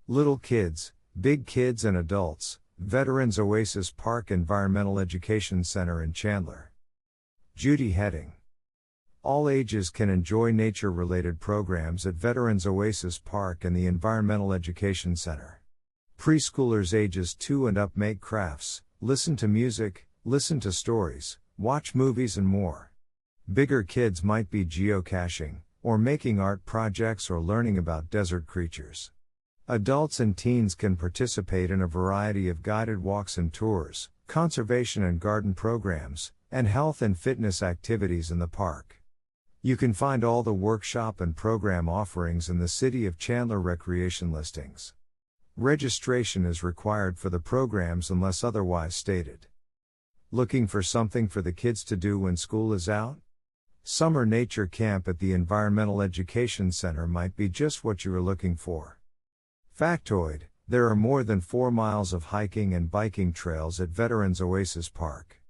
Little kids, big kids and adults, Veterans Oasis Park Environmental Education Center in Chandler. Judy Hedding. All ages can enjoy nature-related programs at Veterans Oasis Park and the Environmental Education Center. Preschoolers ages 2 and up make crafts, listen to music, listen to stories, watch movies and more. Bigger kids might be geocaching, or making art projects or learning about desert creatures. Adults and teens can participate in a variety of guided walks and tours, conservation and garden programs, and health and fitness activities in the park. You can find all the workshop and program offerings in the City of Chandler recreation listings. Registration is required for the programs unless otherwise stated. Looking for something for the kids to do when school is out? Summer nature camp at the Environmental Education Center might be just what you are looking for. Factoid: there are more than 4 miles of hiking and biking trails at Veterans Oasis Park.